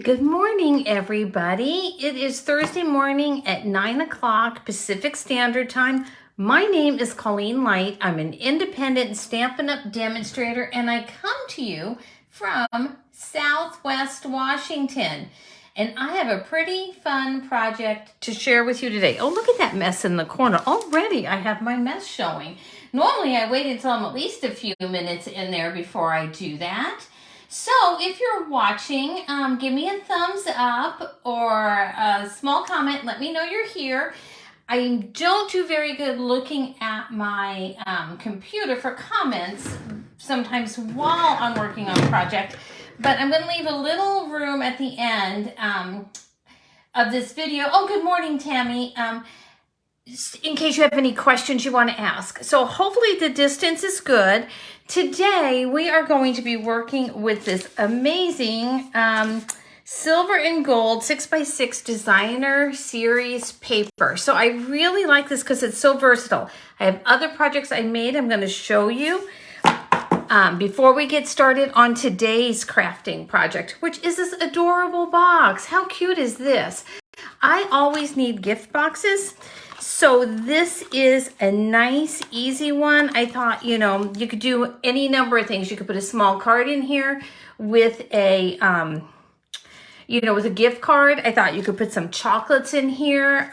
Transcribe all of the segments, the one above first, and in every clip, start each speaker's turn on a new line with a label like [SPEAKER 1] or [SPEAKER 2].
[SPEAKER 1] Good morning, everybody. It is Thursday morning at 9 o'clock Pacific Standard Time. My name is Colleen Light. I'm an independent Stampin' Up! Demonstrator, and I come to you from Southwest Washington. And I have a pretty fun project to share with you today. Oh, look at that mess in the corner. Already I have my mess showing. Normally I wait until I'm at least a few minutes in there before I do that. So if you're watching, give me a thumbs up or a small comment. Let me know you're here. I don't do very good looking at my computer for comments sometimes while I'm working on a project, but I'm going to leave a little room at the end of this video. Oh, good morning, Tammy. In case you have any questions you want to ask. So hopefully the distance is good. Today we are going to be working with this amazing silver and gold 6x6 designer series paper. So I really like this because it's so versatile. I have other projects I made I'm going to show you before we get started on today's crafting project, which is this adorable box. How cute is this? I always need gift boxes. So this is a nice, easy one. I thought, you know, you could do any number of things. You could put a small card in here with a, with a gift card. I thought you could put some chocolates in here.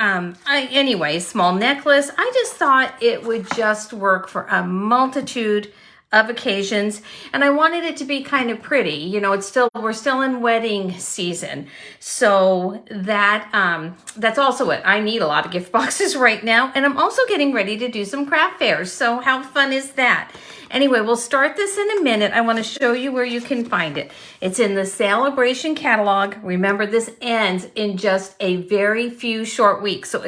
[SPEAKER 1] Anyway, small necklace. I just thought it would just work for a multitude of occasions, and I wanted it to be kind of pretty. You know, we're still in wedding season, so that's also it. I need a lot of gift boxes right now, and I'm also getting ready to do some craft fairs. So how fun is that? Anyway, we'll start this in a minute. I want to show you where you can find it. It's in the Sale-a-bration catalog. Remember, this ends in just a very few short weeks. So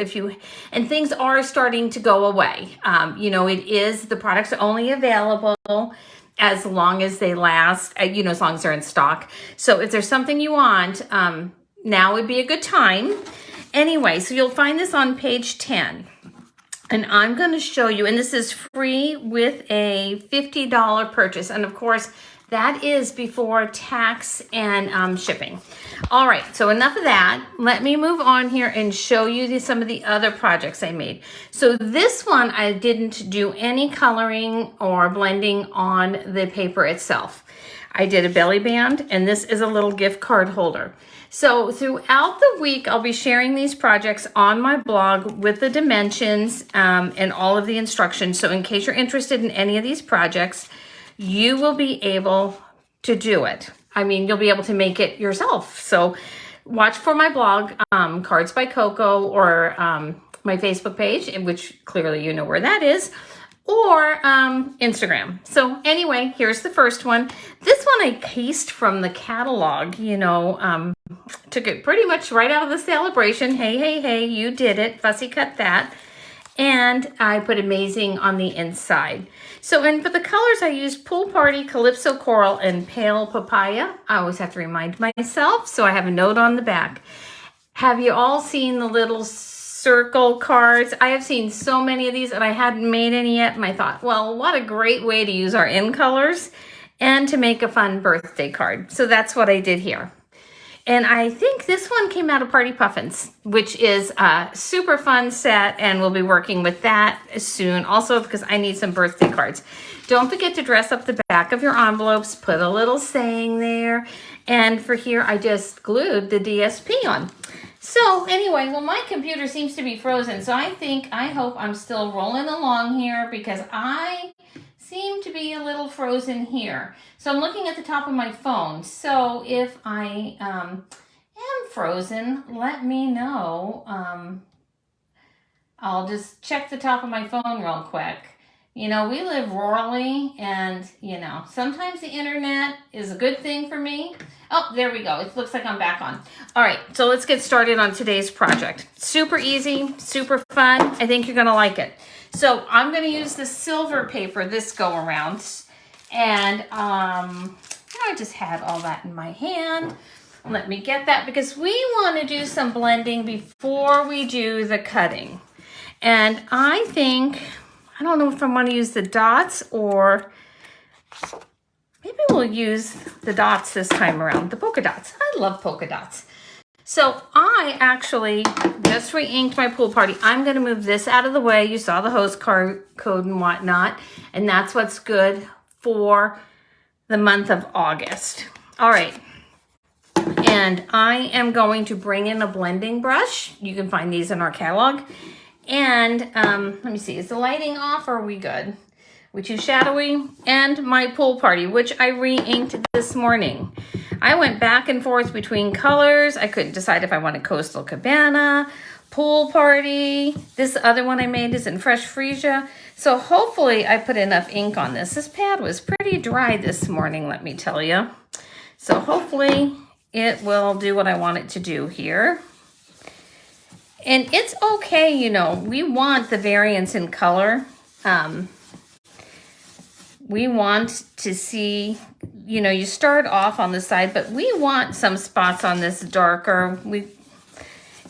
[SPEAKER 1] and things are starting to go away. The products are only available as long as they last, as long as they're in stock. So if there's something you want, now would be a good time. Anyway, so you'll find this on page 10. And I'm going to show you, and this is free with a $50 purchase. And of course, that is before tax and shipping. All right, so enough of that. Let me move on here and show you some of the other projects I made. So this one, I didn't do any coloring or blending on the paper itself. I did a belly band, and this is a little gift card holder. So throughout the week, I'll be sharing these projects on my blog with the dimensions and all of the instructions. So in case you're interested in any of these projects, you will be able to do it. I mean, you'll be able to make it yourself. So watch for my blog, Cards by Coco, or my Facebook page, in which clearly you know where that is, or Instagram. So anyway, here's the first one. This one I cased from the catalog, took it pretty much right out of the Sale-a-bration. Hey, you did it. Fussy cut that. And I put amazing on the inside. So, and for the colors, I used Pool Party, Calypso Coral, and Pale Papaya. I always have to remind myself, so I have a note on the back. Have you all seen the little circle cards? I have seen so many of these, and I hadn't made any yet, and I thought, well, what a great way to use our in colors and to make a fun birthday card. So that's what I did here. And I think this one came out of Party Puffins, which is a super fun set, and we'll be working with that soon. Also, because I need some birthday cards. Don't forget to dress up the back of your envelopes, put a little saying there. And for here, I just glued the DSP on. So anyway, well, my computer seems to be frozen. So I hope I'm still rolling along here, because I seem to be a little frozen here. So I'm looking at the top of my phone. So if I am frozen, let me know. I'll just check the top of my phone real quick. We live rurally, and, sometimes the internet is a good thing for me. Oh, there we go. It looks like I'm back on. All right, so let's get started on today's project. Super easy, super fun. I think you're going to like it. So I'm going to use the silver paper this go around, and I just had all that in my hand. Let me get that, because we want to do some blending before we do the cutting. And I don't know if I want to use the dots or maybe we'll use the dots this time around, the polka dots. I love polka dots. So I actually just re-inked my pool party. I'm going to move this out of the way. You saw the host code and whatnot, and that's what's good for the month of August. All right. And I am going to bring in a blending brush. You can find these in our catalog. And let me see, is the lighting off or are we good? We too shadowy? And my pool party, which I re-inked this morning. I went back and forth between colors. I couldn't decide if I wanted Coastal Cabana, pool party. This other one I made is in Fresh Freesia. So hopefully I put enough ink on this. This pad was pretty dry this morning, let me tell you. So hopefully it will do what I want it to do here. And it's okay, you know, we want the variance in color. We want to see, you know, you start off on the side, but we want some spots on this darker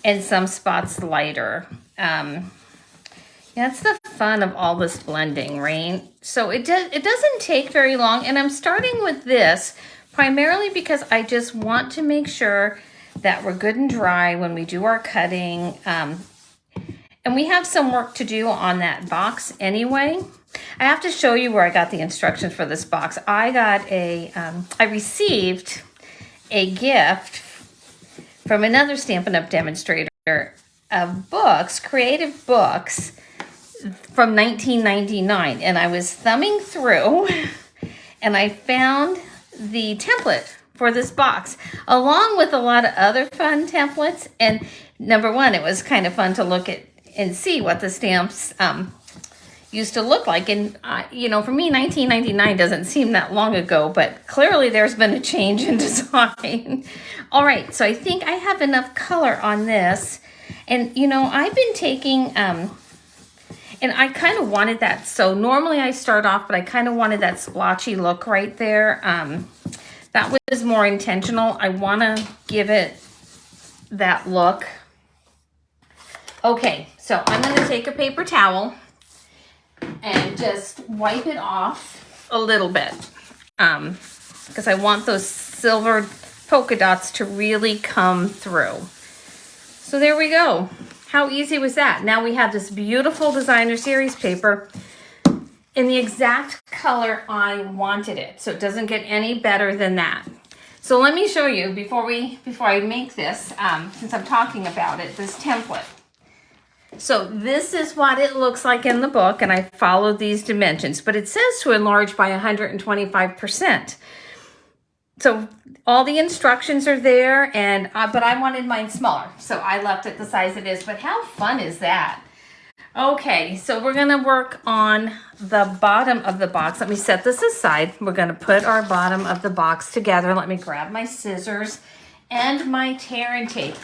[SPEAKER 1] and some spots lighter. That's the fun of all this blending, right? So it doesn't take very long, and I'm starting with this primarily because I just want to make sure that we're good and dry when we do our cutting. And we have some work to do on that box anyway. I have to show you where I got the instructions for this box. I received a gift from another Stampin' Up! Demonstrator of books, creative books from 1999. And I was thumbing through and I found the template for this box, along with a lot of other fun templates. And number one, it was kind of fun to look at and see what the stamps used to look like. And, you know, for me, 1999 doesn't seem that long ago, but clearly there's been a change in design. All right, so I think I have enough color on this. And, you know, I've been taking, and I kind of wanted that. So normally I start off, but I kind of wanted that splotchy look right there. That was more intentional. I want to give it that look. Okay, so I'm going to take a paper towel and just wipe it off a little bit because I want those silver polka dots to really come through. So there we go. How easy was that? Now we have this beautiful designer series paper in the exact color I wanted it. So it doesn't get any better than that. So let me show you before I make this, since I'm talking about it, this template. So this is what it looks like in the book, and I followed these dimensions, but it says to enlarge by 125%. So all the instructions are there, and but I wanted mine smaller, so I left it the size it is. But how fun is that? Okay, so we're gonna work on the bottom of the box. Let me set this aside. We're gonna put our bottom of the box together. Let me grab my scissors and my tear and tape.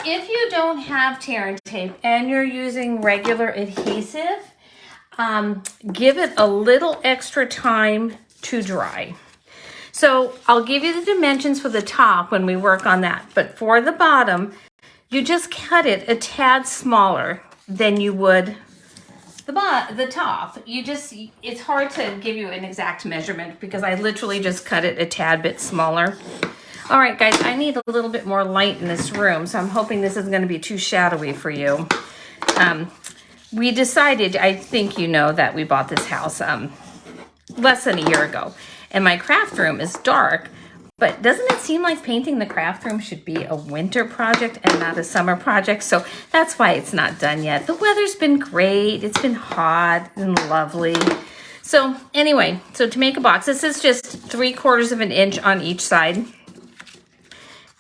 [SPEAKER 1] If you don't have tear and tape and you're using regular adhesive, give it a little extra time to dry. So I'll give you the dimensions for the top when we work on that. But for the bottom, you just cut it a tad smaller than you would the top. It's hard to give you an exact measurement because I literally just cut it a tad bit smaller. All right, guys, I need a little bit more light in this room, so I'm hoping this isn't going to be too shadowy for you. We decided, I think you know, that we bought this house less than a year ago, and my craft room is dark, but doesn't it seem like painting the craft room should be a winter project and not a summer project? So that's why it's not done yet. The weather's been great. It's been hot and lovely. So anyway, so to make a box, this is just 3/4 of an inch on each side.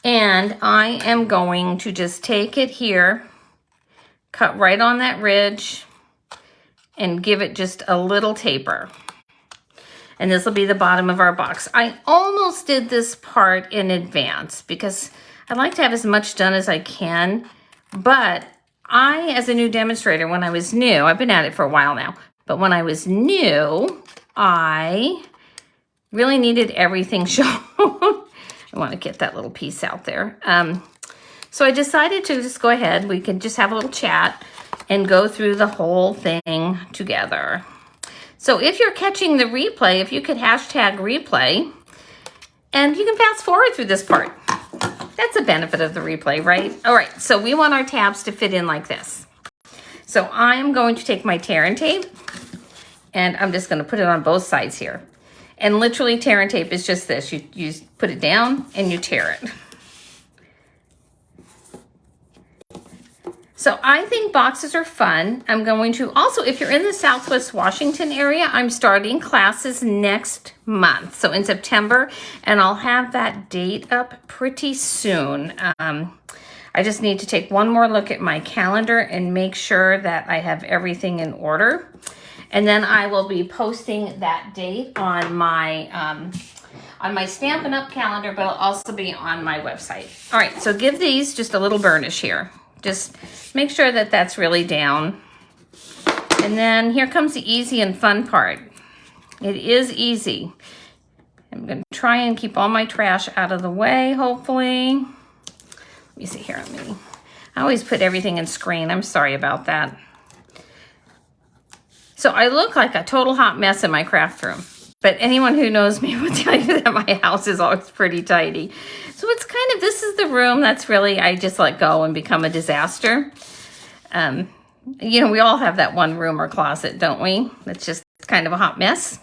[SPEAKER 1] And I am going to just take it here, cut right on that ridge, and give it just a little taper. And this will be the bottom of our box. I almost did this part in advance because I like to have as much done as I can. But I, as a new demonstrator, when I was new, I've been at it for a while now, but when I was new, I really needed everything shown. I want to get that little piece out there. So I decided to just go ahead. We can just have a little chat and go through the whole thing together. So if you're catching the replay, if you could hashtag replay, And you can fast forward through this part. That's a benefit of the replay, right? All right, so we want our tabs to fit in like this. So I'm going to take my tear and tape, and I'm just gonna put it on both sides here. And literally tear and tape is just this. You put it down and you tear it. So I think boxes are fun. I'm going to also, if you're in the Southwest Washington area, I'm starting classes next month. So in September, and I'll have that date up pretty soon. I just need to take one more look at my calendar and make sure that I have everything in order. And then I will be posting that date on my Stampin' Up! Calendar, but it'll also be on my website. All right, so give these just a little burnish here. Just make sure that that's really down. And then here comes the easy and fun part. It is easy. I'm going to try and keep all my trash out of the way, hopefully. Let me see here. I always put everything in screen. I'm sorry about that. So I look like a total hot mess in my craft room. But anyone who knows me will tell you that my house is always pretty tidy. So it's kind of, this is the room that's really, I just let go and become a disaster. You know, we all have that one room or closet, don't we? That's just kind of a hot mess.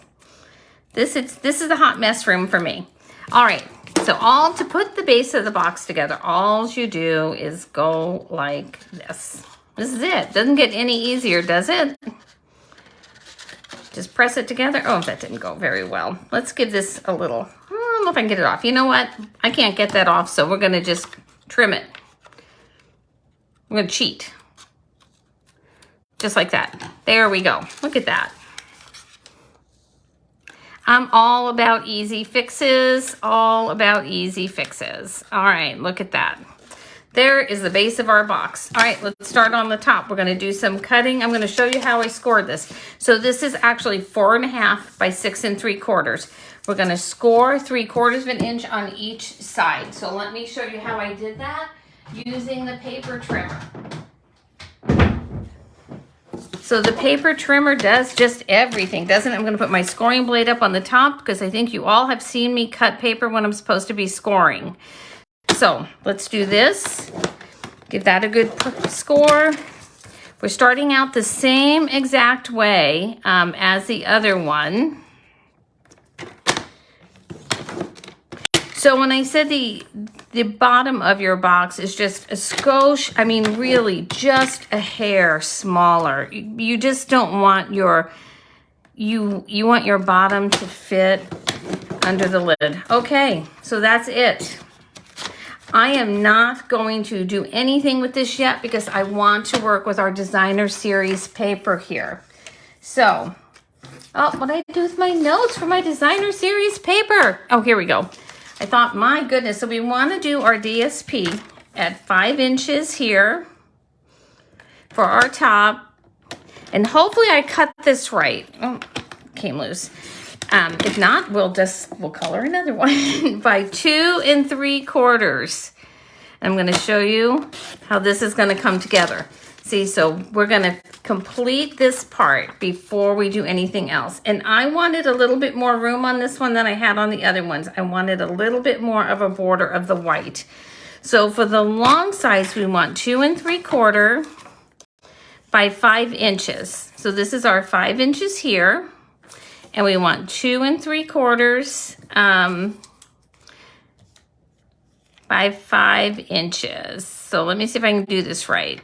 [SPEAKER 1] This is the hot mess room for me. All right, so to put the base of the box together, all you do is go like this. This is it. Doesn't get any easier, does it? Just press it together. Oh, that didn't go very well. Let's give this a little, I don't know if I can get it off. You know what? I can't get that off, so we're gonna just trim it. We're gonna cheat. Just like that. There we go. Look at that. I'm all about easy fixes, all about easy fixes. All right, look at that. There is the base of our box. All right, let's start on the top. We're gonna do some cutting. I'm gonna show you how I scored this. So this is actually 4.5 by 6 3/4. We're gonna score 3/4 of an inch on each side. So let me show you how I did that using the paper trimmer. So the paper trimmer does just everything, doesn't it? I'm gonna put my scoring blade up on the top because I think you all have seen me cut paper when I'm supposed to be scoring. So let's do this. Give that a good score. We're starting out the same exact way as the other one. So when I said the bottom of your box is just a skosh, I mean really just a hair smaller. You just don't want you want your bottom to fit under the lid. Okay, so that's it. I am not going to do anything with this yet because I want to work with our designer series paper here. So, oh, what did I do with my notes for my designer series paper? Oh, here we go. I thought, my goodness, so we want to do our DSP at 5 inches here for our top. And hopefully I cut this right. Oh, came loose. If not, we'll color another one by 2 3/4. I'm going to show you how this is going to come together. See, so we're going to complete this part before we do anything else. And I wanted a little bit more room on this one than I had on the other ones. I wanted a little bit more of a border of the white. So for the long sides, we want 2 3/4 by 5 inches. So this is our 5 inches here. And we want 2 3/4 by 5 inches. So let me see if I can do this right.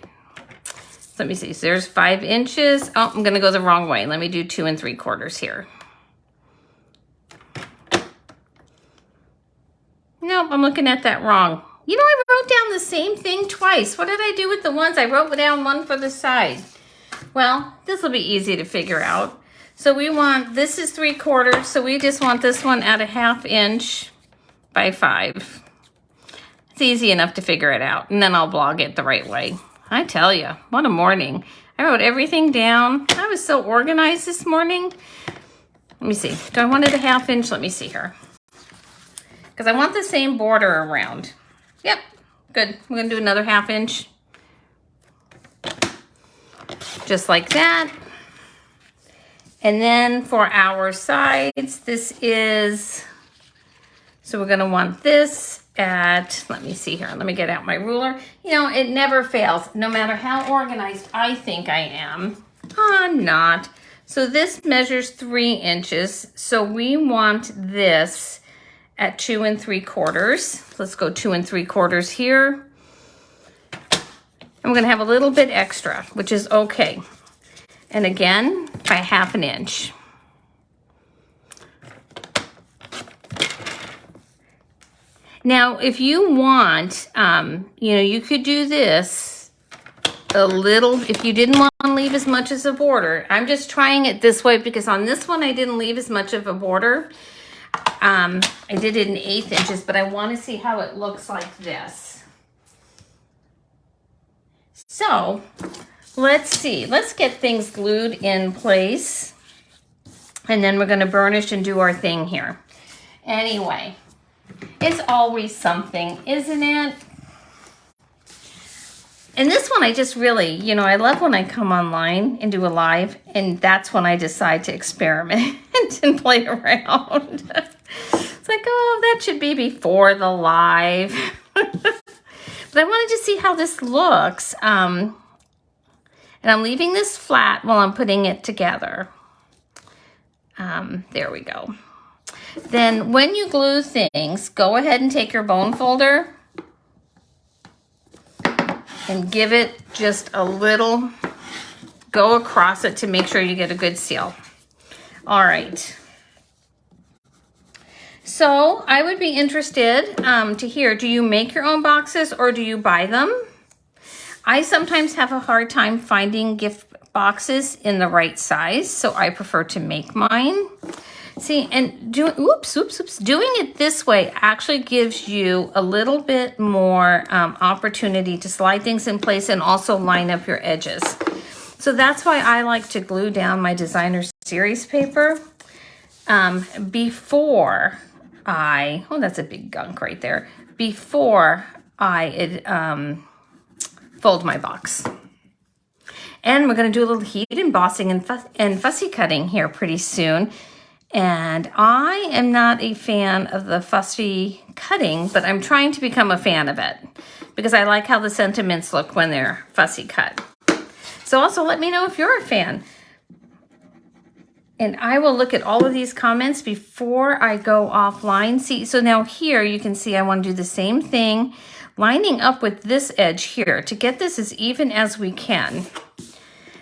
[SPEAKER 1] So let me see. So there's 5 inches. Oh, I'm gonna go the wrong way. Let me do 2 3/4 here. Nope, I'm looking at that wrong. You know, I wrote down the same thing twice. What did I do with the ones? I wrote down one for the side. Well, this will be easy to figure out. So we want, this is 3/4, so we just want this one at a 1/2 inch by 5. It's easy enough to figure it out, and then I'll blog it the right way. I tell you, what a morning. I wrote everything down. I was so organized this morning. Let me see, do I want it a 1/2 inch? Let me see here. Because I want the same border around. Yep, good. We're gonna do another 1/2 inch. Just like that. And then for our sides, this is So we're going to want this at, let me see here, let me get out my ruler. You know, it never fails. No matter how organized I think I am, I'm not. So this measures 3 inches. So we want this at 2 3/4. Let's go 2 3/4 here. And we're going to have a little bit extra, which is okay. And again, by 1/2 inch. Now, if you want, you know, you could do this a little, if you didn't want to leave as much as a border. I'm just trying it this way because on this one, I didn't leave as much of a border. I did it in 1/8 inches, but I want to see how it looks like this. So, let's see. Let's get things glued in place. And then we're going to burnish and do our thing here. Anyway. It's always something, isn't it? And this one I just really, you know, I love when I come online and do a live, and that's when I decide to experiment and play around. It's like, oh, that should be before the live. But I wanted to see how this looks. And I'm leaving this flat while I'm putting it together. There we go. Then when you glue things, go ahead and take your bone folder and give it just a little, go across it to make sure you get a good seal. All right. So I would be interested to hear, do you make your own boxes or do you buy them? I sometimes have a hard time finding gift boxes in the right size, so I prefer to make mine. See, and doing it this way actually gives you a little bit more opportunity to slide things in place and also line up your edges. So that's why I like to glue down my designer series paper before I, oh, that's a big gunk right there, before I fold my box. And we're going to do a little heat embossing and fussy cutting here pretty soon. And I am not a fan of the fussy cutting, but I'm trying to become a fan of it because I like how the sentiments look when they're fussy cut. So also let me know if you're a fan. And I will look at all of these comments before I go offline. See, so now here you can see I want to do the same thing, lining up with this edge here to get this as even as we can.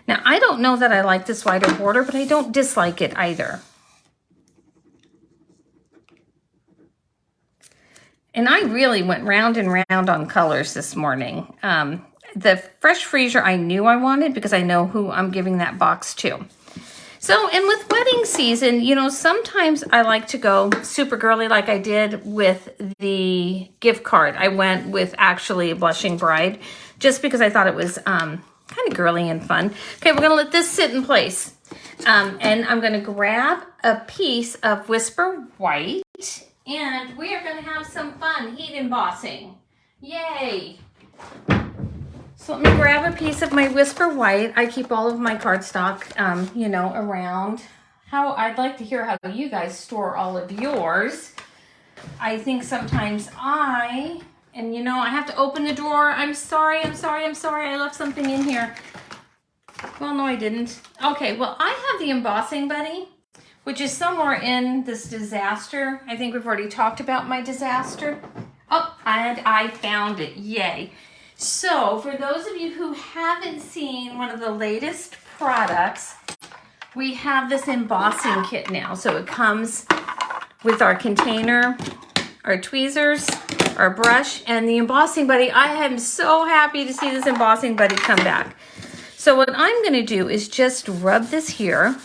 [SPEAKER 1] Now, I don't know that I like this wider border, but I don't dislike it either. And I really went round and round on colors this morning. The fresh freezer I knew I wanted because I know who I'm giving that box to. So, and with wedding season, you know, sometimes I like to go super girly like I did with the gift card. I went with actually a blushing bride just because I thought it was kind of girly and fun. Okay, we're going to let this sit in place. And I'm going to grab a piece of Whisper White. And we are going to have some fun heat embossing. Yay! So let me grab a piece of my Whisper White. I keep all of my cardstock, you know, around. I'd like to hear how you guys store all of yours. I think sometimes and you know, I have to open the drawer. I'm sorry. I left something in here. Well, no, I didn't. Okay, well, I have the embossing buddy, which is somewhere in this disaster. I think we've already talked about my disaster. Oh, and I found it. Yay. So for those of you who haven't seen one of the latest products, we have this embossing kit now. So it comes with our container, our tweezers, our brush, and the embossing buddy. I am so happy to see this embossing buddy come back. So what I'm going to do is just rub this here.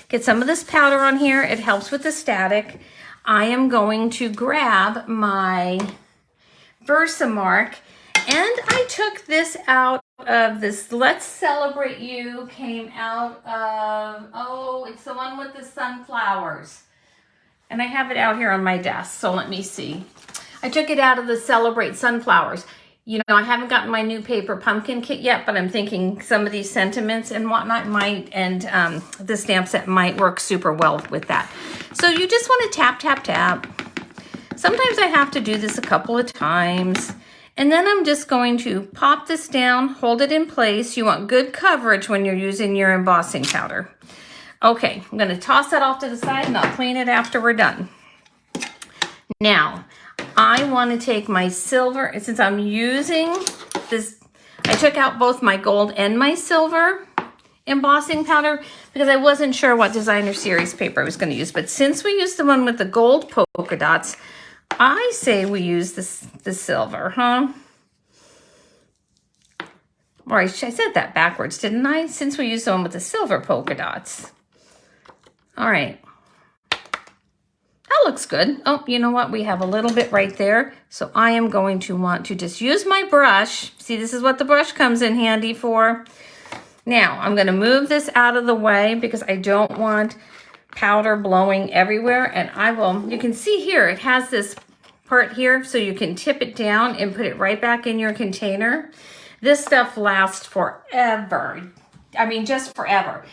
[SPEAKER 1] Get some of this powder on here. It helps with the static. I am going to grab my Versamark, and I took this out of this Let's Celebrate You, came out of, oh, it's the one with the sunflowers. And I have it out here on my desk, so let me see. I took it out of the Celebrate Sunflowers. You know, I haven't gotten my new paper pumpkin kit yet, but I'm thinking some of these sentiments and whatnot might, and the stamp set might work super well with that. So you just want to tap, tap, tap. Sometimes I have to do this a couple of times. And then I'm just going to pop this down, hold it in place. You want good coverage when you're using your embossing powder. Okay, I'm gonna toss that off to the side and I'll clean it after we're done. Now, I want to take my silver, since I'm using this, I took out both my gold and my silver embossing powder because I wasn't sure what designer series paper I was going to use. But since we used the one with the gold polka dots, I say we use the silver, huh? Or I said that backwards, didn't I? Since we used the one with the silver polka dots. All right. That looks good. Oh, you know what? We have a little bit right there. So I am going to want to just use my brush. See, this is what the brush comes in handy for. Now, I'm going to move this out of the way because I don't want powder blowing everywhere. And I will, you can see here, it has this part here, so you can tip it down and put it right back in your container. This stuff lasts forever. I mean, just forever.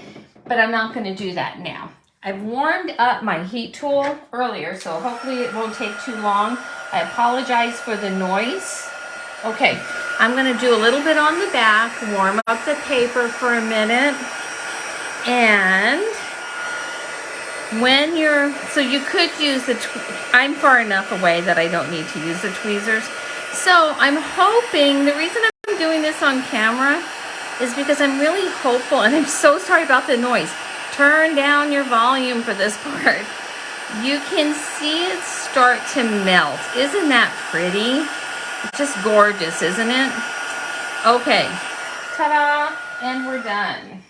[SPEAKER 1] But I'm not going to do that now. I've warmed up my heat tool earlier, so hopefully it won't take too long. I apologize for the noise. Okay, I'm going to do a little bit on the back, warm up the paper for a minute. And when you're, so you could use the, I'm far enough away that I don't need to use the tweezers. So I'm hoping, the reason I'm doing this on camera is because I'm really hopeful, and I'm so sorry about the noise. Turn down your volume for this part. You can see it start to melt. Isn't that pretty? It's just gorgeous, isn't it? Okay, ta-da, and we're done.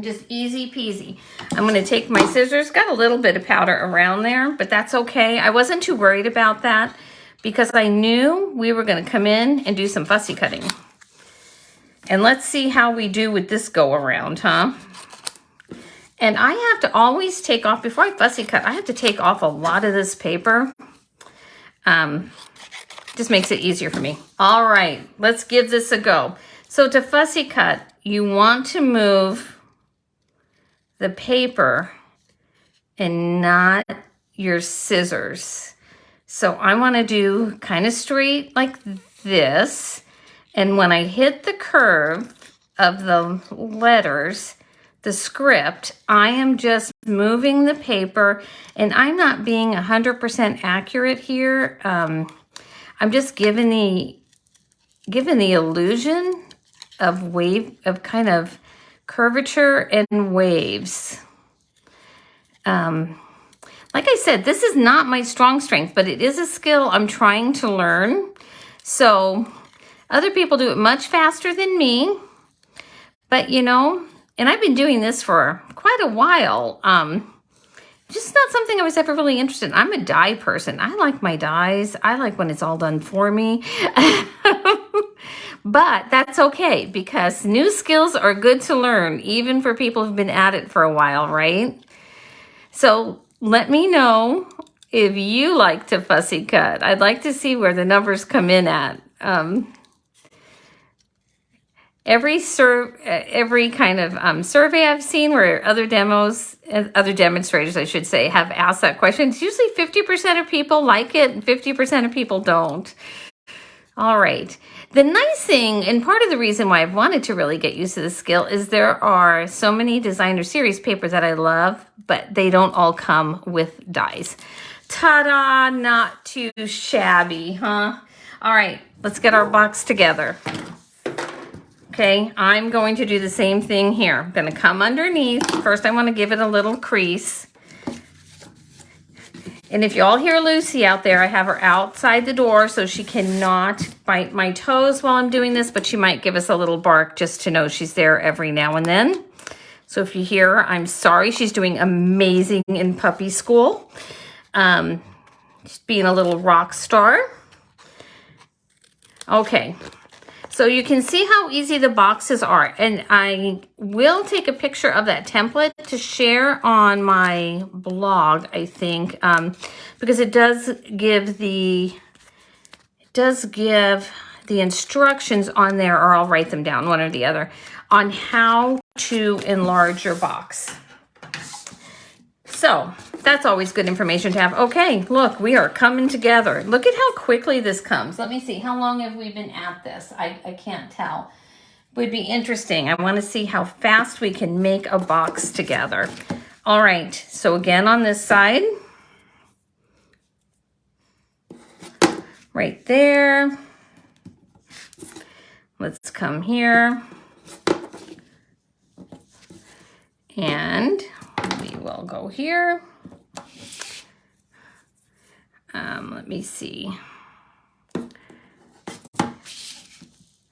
[SPEAKER 1] Just easy peasy. I'm gonna take my scissors, got a little bit of powder around there, but that's okay. I wasn't too worried about that because I knew we were gonna come in and do some fussy cutting. And let's see how we do with this go around, huh? And I have to always take off, before I fussy cut, I have to take off a lot of this paper. Just makes it easier for me. All right, let's give this a go. So to fussy cut, you want to move the paper and not your scissors. So I want to do kind of straight like this. And when I hit the curve of the letters, the script, I am just moving the paper, and I'm not being 100% accurate here. I'm just giving the illusion of kind of curvature and waves. Like I said, this is not my strength, but it is a skill I'm trying to learn. So other people do it much faster than me, but you know, and I've been doing this for quite a while. Just not something I was ever really interested in. I'm a die person. I like my dies. I like when it's all done for me. But that's okay because new skills are good to learn, even for people who've been at it for a while, right? So let me know if you like to fussy cut. I'd like to see where the numbers come in at. Every kind of survey I've seen where other demonstrators, I should say, have asked that question, it's usually 50% of people like it and 50% of people don't. All right. The nice thing, and part of the reason why I've wanted to really get used to this skill, is there are so many designer series paper that I love, but they don't all come with dies. Ta-da! Not too shabby, huh? All right, let's get our box together. Okay, I'm going to do the same thing here. I'm going to come underneath. First, I want to give it a little crease. And if you all hear Lucy out there, I have her outside the door so she cannot bite my toes while I'm doing this, but she might give us a little bark just to know she's there every now and then. So if you hear her, I'm sorry. She's doing amazing in puppy school. She's being a little rock star. Okay. So you can see how easy the boxes are, and I will take a picture of that template to share on my blog, I think, because it does give the instructions on there, or I'll write them down, one or the other, on how to enlarge your box. So that's always good information to have. Okay, look, we are coming together. Look at how quickly this comes. Let me see. How long have we been at this? I can't tell. Would be interesting. I want to see how fast we can make a box together. All right, so again on this side, right there. Let's come here. And we will go here. Let me see.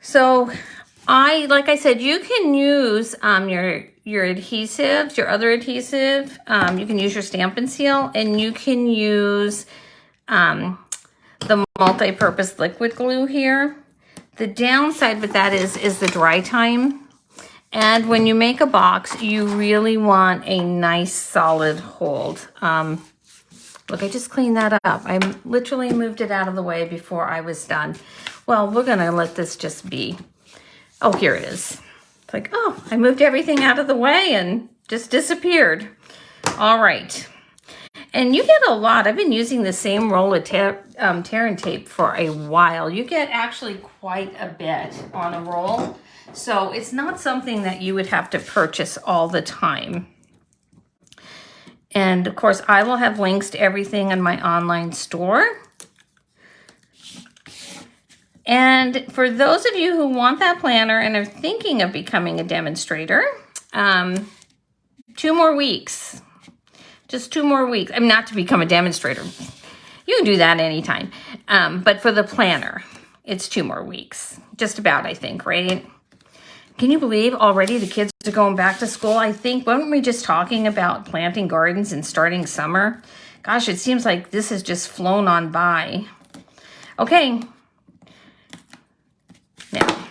[SPEAKER 1] So like I said, you can use your adhesives, your other adhesive. You can use your Stampin' Seal, and you can use the multi-purpose liquid glue here. The downside with that is the dry time. And when you make a box, you really want a nice solid hold. Look, I just cleaned that up. I literally moved it out of the way before I was done. Well, we're gonna let this just be. Oh, here it is. It's like, oh, I moved everything out of the way and just disappeared. All right. And you get a lot. I've been using the same roll of tear and tape for a while. You get actually quite a bit on a roll. So it's not something that you would have to purchase all the time. And of course, I will have links to everything in my online store. And for those of you who want that planner and are thinking of becoming a demonstrator, 2 more weeks. Just 2 more weeks. I'm not to become a demonstrator. You can do that anytime. But for the planner, it's 2 more weeks. Just about, I think, right? Can you believe already the kids are going back to school? I think, weren't we just talking about planting gardens and starting summer? Gosh, it seems like this has just flown on by. Okay. Now,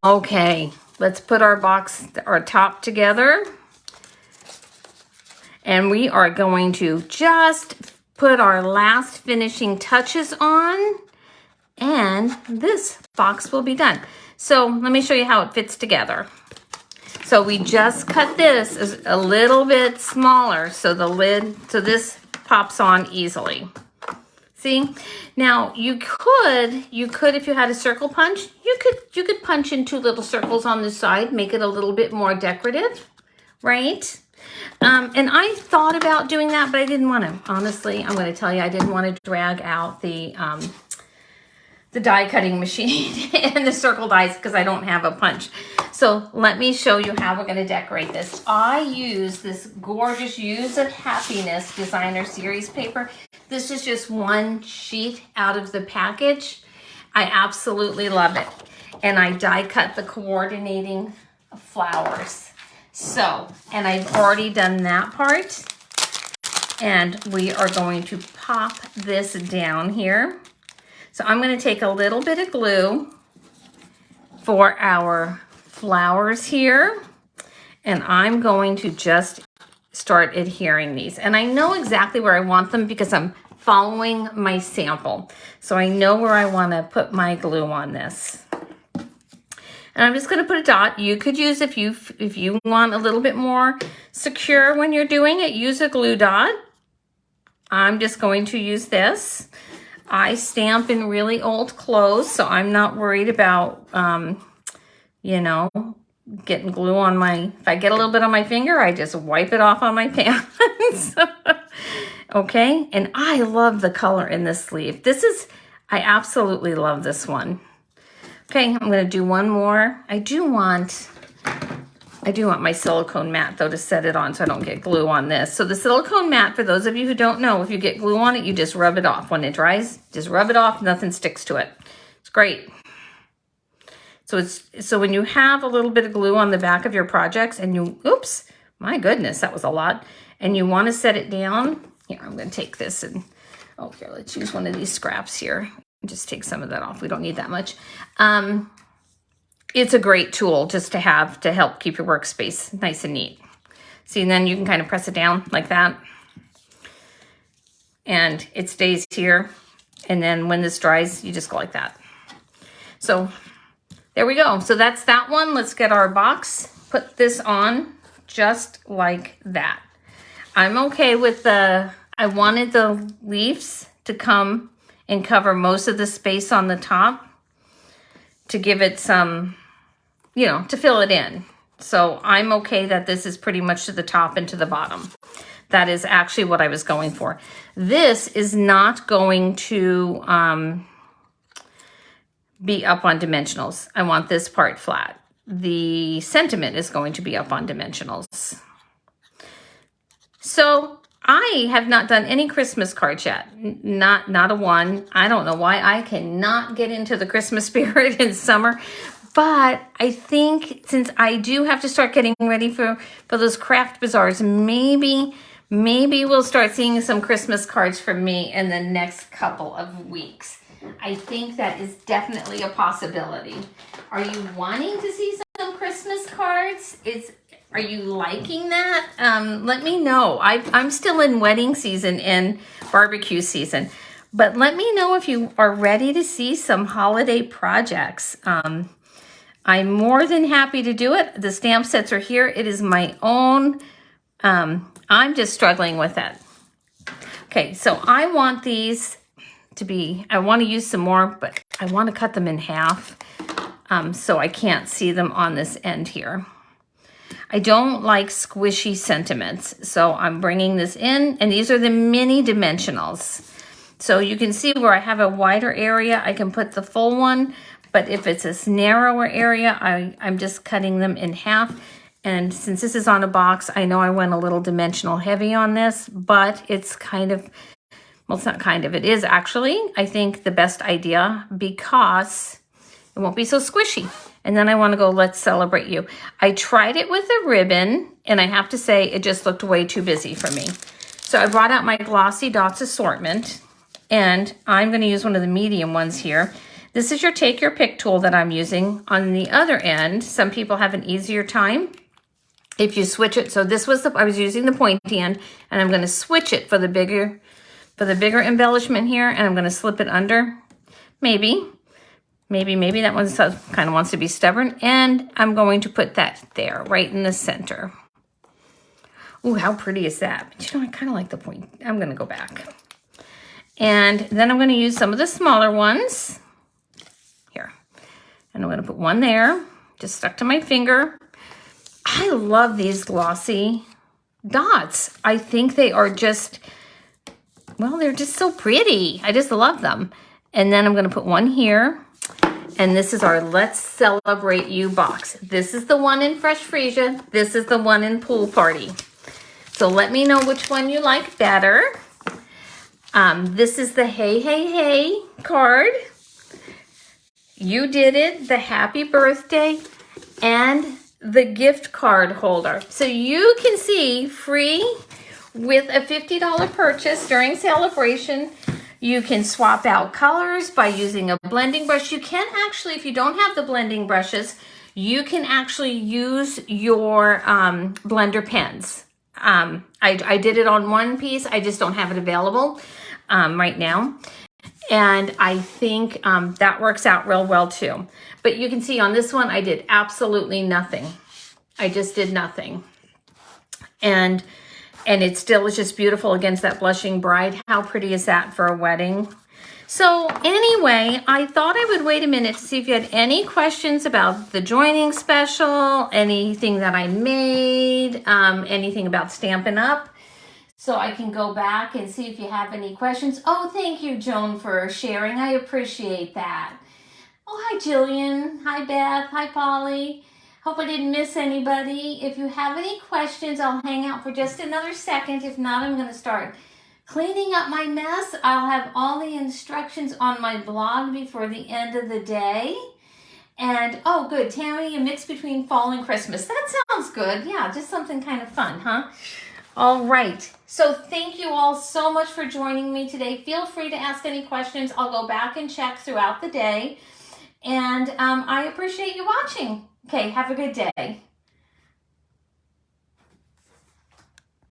[SPEAKER 1] okay, let's put our top together. And we are going to just put our last finishing touches on, and this box will be done. So let me show you how it fits together. So we just cut this as a little bit smaller so this pops on easily. See? Now you could, if you had a circle punch, you could punch in 2 little circles on the side, make it a little bit more decorative, right? And I thought about doing that, but I didn't want to. Honestly, I'm going to tell you, I didn't want to drag out the die cutting machine and the circle dies because I don't have a punch. So let me show you how we're going to decorate this. I use this gorgeous Use of Happiness designer series paper. This is just 1 sheet out of the package. I absolutely love it. And I die cut the coordinating flowers. So, and I've already done that part. And we are going to pop this down here. So I'm going to take a little bit of glue for our flowers here. And I'm going to just start adhering these. And I know exactly where I want them because I'm following my sample. So I know where I want to put my glue on this. And I'm just going to put a dot. You could use, if you want a little bit more secure when you're doing it, use a glue dot. I'm just going to use this. I stamp in really old clothes, so I'm not worried about, you know, getting glue on my, if I get a little bit on my finger, I just wipe it off on my pants. Okay, and I love the color in this sleeve. I absolutely love this one. Okay, I'm going to do one more. I do want my silicone mat, though, to set it on so I don't get glue on this. So the silicone mat, for those of you who don't know, if you get glue on it, you just rub it off. When it dries, just rub it off. Nothing sticks to it. It's great. So when you have a little bit of glue on the back of your projects and you, oops, my goodness, that was a lot. And you want to set it down. Here, I'm going to take this and, oh, here, let's use one of these scraps here. Just take some of that off. We don't need that much. It's a great tool just to have to help keep your workspace nice and neat. See, and then you can kind of press it down like that. And it stays here. And then when this dries, you just go like that. So there we go. So that's that one. Let's get our box, put this on just like that. I'm okay with I wanted the leaves to come and cover most of the space on the top to give it some, to fill it in. So I'm okay that this is pretty much to the top and to the bottom. That is actually what I was going for. This is not going to be up on dimensionals. I want this part flat. The sentiment is going to be up on dimensionals. So I have not done any Christmas cards yet. Not a one. I don't know why I cannot get into the Christmas spirit in summer. But I think since I do have to start getting ready for those craft bazaars, maybe we'll start seeing some Christmas cards from me in the next couple of weeks. I think that is definitely a possibility. Are you wanting to see some Christmas cards? Are you liking that? Let me know. I'm still in wedding season and barbecue season. But let me know if you are ready to see some holiday projects. I'm more than happy to do it. The stamp sets are here. It is my own. I'm just struggling with it. Okay, so I want these to be, I want to use some more, but I want to cut them in half so I can't see them on this end here. I don't like squishy sentiments, so I'm bringing this in, and these are the mini dimensionals. So you can see where I have a wider area, I can put the full one, but if it's a narrower area, I'm just cutting them in half. And since this is on a box, I know I went a little dimensional heavy on this, but it's kind of, well, it's not kind of, it is actually, I think, the best idea because it won't be so squishy. And then I want to go, let's celebrate you. I tried it with a ribbon, and I have to say it just looked way too busy for me. So I brought out my Glossy Dots assortment, and I'm going to use one of the medium ones here. This is your take your pick tool that I'm using. On the other end, some people have an easier time if you switch it. So this was I was using the pointy end, and I'm going to switch it for the bigger embellishment here, and I'm going to slip it under. Maybe that one kind of wants to be stubborn, and I'm going to put that there, right in the center. Ooh, how pretty is that? But I kind of like the point. I'm going to go back. And then I'm going to use some of the smaller ones. Here. And I'm going to put one there, just stuck to my finger. I love these glossy dots. I think they are just, well, they're just so pretty. I just love them. And then I'm going to put one here. And this is our Let's Celebrate You box. This is the one in Fresh Freesia. This is the one in Pool Party. So let me know which one you like better. This is the Hey, Hey, Hey card. You did it, the happy birthday, and the gift card holder. So you can see free with a $50 purchase during Sale-a-bration. You can swap out colors by using a blending brush. You can actually, if you don't have the blending brushes, you can actually use your blender pens. I did it on one piece. I just don't have it available right now. And I think that works out real well too. But you can see on this one, I did absolutely nothing. I just did nothing. And it still is just beautiful against that blushing bride. How pretty is that for a wedding? So anyway, I thought I would wait a minute to see if you had any questions about the joining special, anything that I made, anything about Stampin' Up. So I can go back and see if you have any questions. Oh, thank you, Joan, for sharing. I appreciate that. Oh, hi, Jillian. Hi, Beth. Hi, Polly. Hope I didn't miss anybody. If you have any questions, I'll hang out for just another second. If not, I'm going to start cleaning up my mess. I'll have all the instructions on my blog before the end of the day. And, oh, good, Tammy, a mix between fall and Christmas. That sounds good. Yeah, just something kind of fun, huh? All right. So thank you all so much for joining me today. Feel free to ask any questions. I'll go back and check throughout the day. And I appreciate you watching. Okay, have a good day.